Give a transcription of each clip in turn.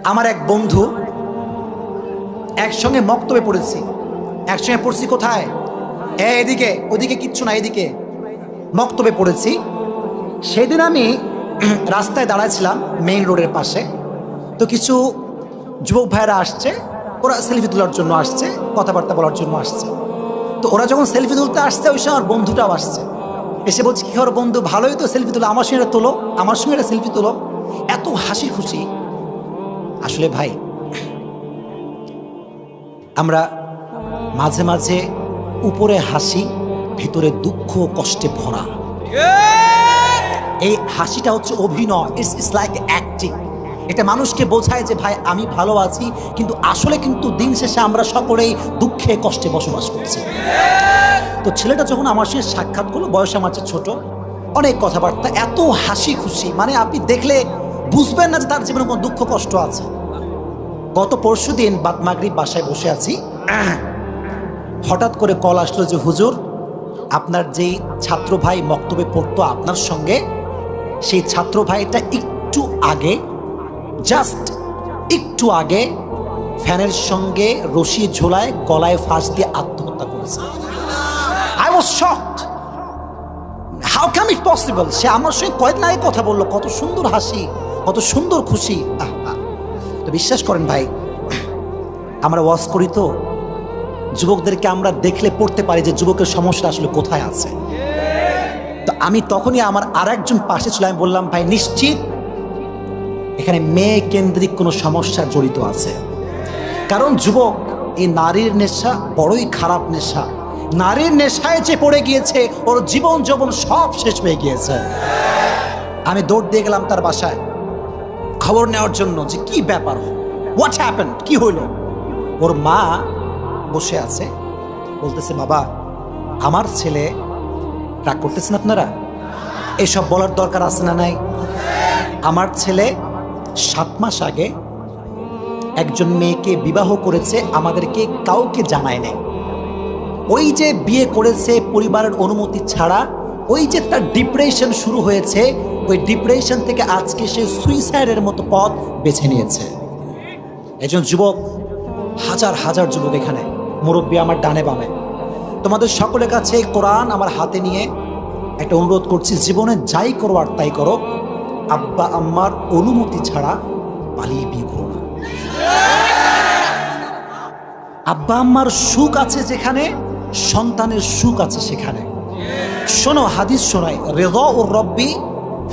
আমার এক বন্ধু একসঙ্গে মক্তবে পড়েছি, একসঙ্গে পড়ছি কোথায়? এদিকে, ওদিকে কিচ্ছু না, এদিকে মক্তবে পড়েছি। সেদিন আমি রাস্তায় দাঁড়াচ্ছিলাম মেইন রোডের পাশে, তো কিছু যুবক ভাইয়েরা আসছে, ওরা সেলফি তোলার জন্য আসছে, কথাবার্তা বলার জন্য আসছে। তো ওরা যখন সেলফি তুলতে আসছে, ওই সময় আমার বন্ধুটাও আসছে, এসে বলছে কি খবর বন্ধু, ভালোই তো সেলফি তোলো, আমার সঙ্গে তোলো, আমার সঙ্গে একটা সেলফি তোলো। এত হাসি খুশি। আসলে ভাই, আমরা মাঝে মাঝে উপরে হাসি, ভিতরে দুঃখ কষ্টে ভরা। এই হাসিটা হচ্ছে অভিনয়, ইটস লাইক অ্যাক্টিং। এটা মানুষকে বোঝায় যে ভাই আমি ভালো আছি, কিন্তু আসলে কিন্তু দিন শেষে আমরা সকলেই দুঃখে কষ্টে বসবাস করছি। তো ছেলেটা যখন আমার সঙ্গে সাক্ষাৎ করলো, বয়স আমার চেয়ে ছোট, অনেক কথাবার্তা, এত হাসি খুশি, মানে আপনি দেখলে বুঝবেন না যে তার জীবনে কোনো দুঃখ কষ্ট আছে। গত পরশু দিন বাদ মাগরিব বাসায় বসে আছি, হঠাৎ করে কল আসলো যে হুজুর, আপনার যেই ছাত্র ভাই মক্তবে পড়তো আপনার সঙ্গে, সেই ছাত্র ভাইটা একটু আগে, জাস্ট একটু আগে ফ্যানের সঙ্গে রশি ঝোলায় গলায় ফাঁস দিয়ে আত্মহত্যা করেছে। I was shocked, how come it possible? সে আমার সঙ্গে কয়েকদিন আগে কথা বললো, কত সুন্দর হাসি, কত সুন্দর খুশি। তো বিশ্বাস করেন ভাই, আমরা ওয়াজ করি তো, যুবকদেরকে আমরা দেখলে পড়তে পারি যে যুবকের সমস্যা আসলে কোথায় আছে। তো আমি তখনই আমার আর একজন পাশে ছিল, আমি বললাম ভাই নিশ্চিত এখানে মেয়ে কেন্দ্রিক কোনো সমস্যা জড়িত আছে। কারণ যুবক, এই নারীর নেশা বড়ই খারাপ নেশা। নারীর নেশায় যে পড়ে গিয়েছে, ওর জীবন যৌবন সব শেষ হয়ে গিয়েছে। আমি দৌড় দিয়ে গেলাম তার বাসায় খবর নেওয়ার জন্য যে কি ব্যাপার, হোয়াট হ্যাপেন্ড, কি হইল। ওর মা বসে আছে, বলতেছে বাবা আমার ছেলে, রাগ করতেছেন আপনারা, এসব বলার দরকার আছে না নাই? আমার ছেলে 7 মাস আগে একজন মেয়েকে বিবাহ করেছে, আমাদেরকে কাউকে জানায় নাই। ওই যে বিয়ে করেছে পরিবারের অনুমতি ছাড়া, ওই যে তার ডিপ্রেশন শুরু হয়েছে, ওই ডিপ্রেশন থেকে আজকে সে সুইসাইডের মতো পথ বেছে নিয়েছে। একজন যুবক, হাজার হাজার যুবক এখানে, মুরব্বী আমার ডানে বামে, তোমাদের সকলের কাছে কোরআন আমার হাতে নিয়ে একটা অনুরোধ করছি, জীবনে যাই করো আর তাই করো, আব্বা আম্মার অনুমতি ছাড়া পালিয়ে বিয়ে করো না। আব্বা আম্মার সুখ আছে যেখানে, সন্তানের সুখ আছে সেখানে। শোনো, হাদিস শোনাই, রিদাউর রব্বি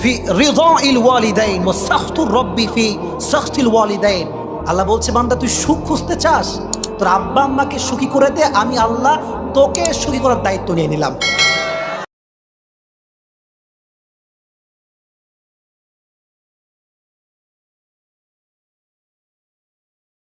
ফি রিদাইল ওয়ালিদাইন ওয়া সাখতুর রব্বি ফি সাখতিল ওয়ালিদাইন। আল্লাহ বলছে বান্দা, তুই সুখ খুঁজতে চাস, তোর আব্বা আম্মাকে সুখী করে দে, আমি আল্লাহ তোকে সুখী করার দায়িত্ব নিয়ে নিলাম।